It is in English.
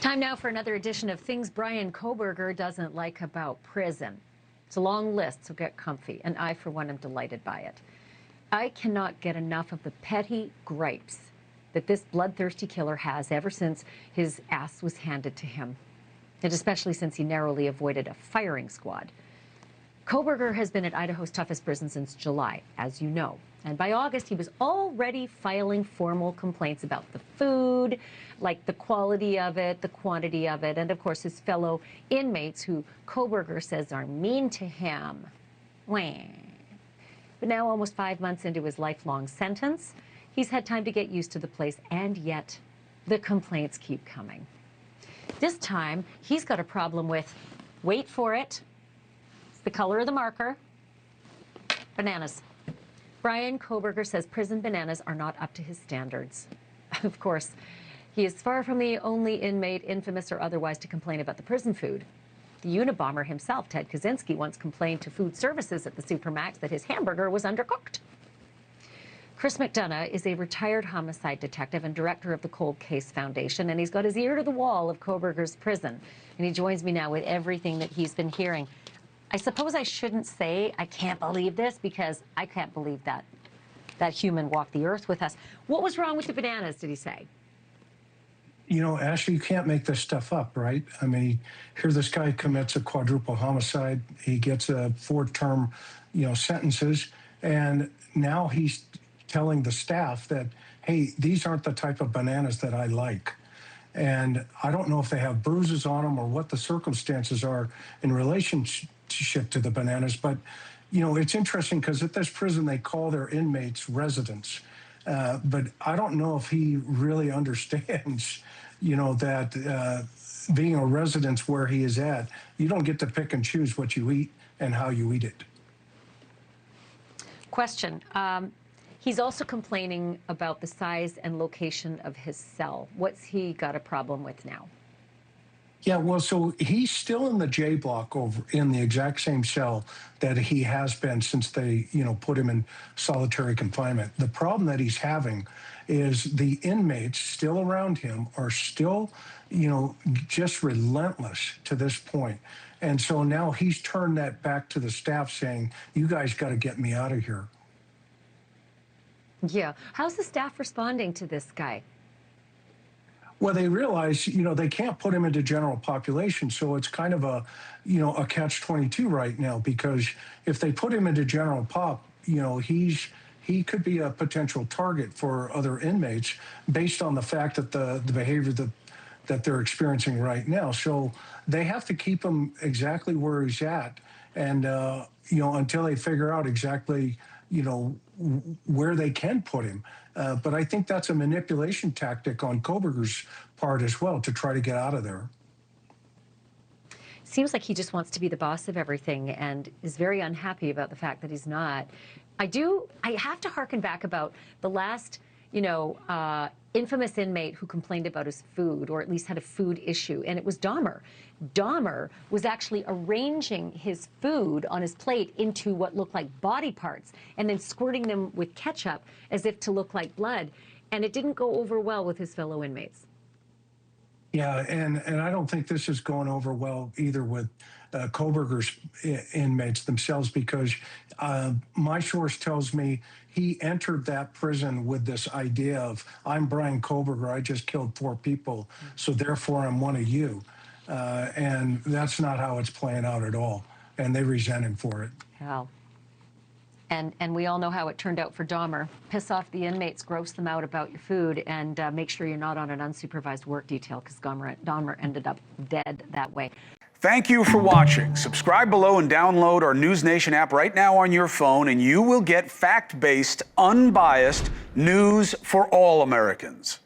Time now for another edition of Things Bryan Kohberger Doesn't Like About Prison. It's a long list, so get comfy, and I, for one, am delighted by it. I cannot get enough of the petty gripes that this bloodthirsty killer has ever since his ass was handed to him, and especially since he narrowly avoided a firing squad. Kohberger has been at Idaho's toughest prison since July, as you know. And by August, he was already filing formal complaints about the food, like the quality of it, the quantity of it, and of course his fellow inmates who Kohberger says are mean to him. Wah. But now, almost 5 months into his lifelong sentence, he's had time to get used to the place, and yet the complaints keep coming. This time, he's got a problem with, wait for it, it's the color of the marker, bananas. Bryan Kohberger says prison bananas are not up to his standards. Of course, he is far from the only inmate, infamous or otherwise, to complain about the prison food. The Unabomber himself, Ted Kaczynski, once complained to food services at the supermax that his hamburger was undercooked. Chris McDonough is a retired homicide detective and director of the Cold Case Foundation, and he's got his ear to the wall of Kohberger's prison. And he joins me now with everything that he's been hearing. I suppose I shouldn't say I can't believe this, because I can't believe that human walked the earth with us. What was wrong with the bananas, did he say? You know, Ashley, you can't make this stuff up, right? I mean, here this guy commits a quadruple homicide. He gets a 4-term, sentences. And now he's telling the staff that, hey, these aren't the type of bananas that I like. And I don't know if they have bruises on them or what the circumstances are in relationship to the bananas. But, it's interesting because at this prison, they call their inmates residents. But I don't know if he really understands, that being a residence where he is at, you don't get to pick and choose what you eat and how you eat it. Question. He's also complaining about the size and location of his cell. What's he got a problem with now? Yeah, well, so he's still in the J block over in the exact same cell that he has been since they, put him in solitary confinement. The problem that he's having is the inmates still around him are still, just relentless to this point. And so now he's turned that back to the staff saying, you guys got to get me out of here. Yeah. How's the staff responding to this guy? Well, they realize, they can't put him into general population. So it's kind of a, a catch-22 right now, because if they put him into general pop, he could be a potential target for other inmates based on the fact that the behavior that they're experiencing right now. So they have to keep him exactly where he's at. And, until they figure out exactly, where they can put him. But I think that's a manipulation tactic on Kohberger's part as well, to try to get out of there. Seems like he just wants to be the boss of everything and is very unhappy about the fact that he's not. I have to harken back about the last, infamous inmate who complained about his food, or at least had a food issue, and it was Dahmer. Dahmer was actually arranging his food on his plate into what looked like body parts and then squirting them with ketchup as if to look like blood, and it didn't go over well with his fellow inmates. Yeah, and I don't think this is going over well either with Kohberger's inmates themselves, because my source tells me he entered that prison with this idea of, I'm Bryan Kohberger, I just killed 4 people, so therefore I'm one of you. And that's not how it's playing out at all. And they resent him for it. Wow. And we all know how it turned out for Dahmer. Piss off the inmates, gross them out about your food, and make sure you're not on an unsupervised work detail, because Dahmer ended up dead that way. Thank you for watching. Subscribe below and download our NewsNation app right now on your phone, and you will get fact-based, unbiased news for all Americans.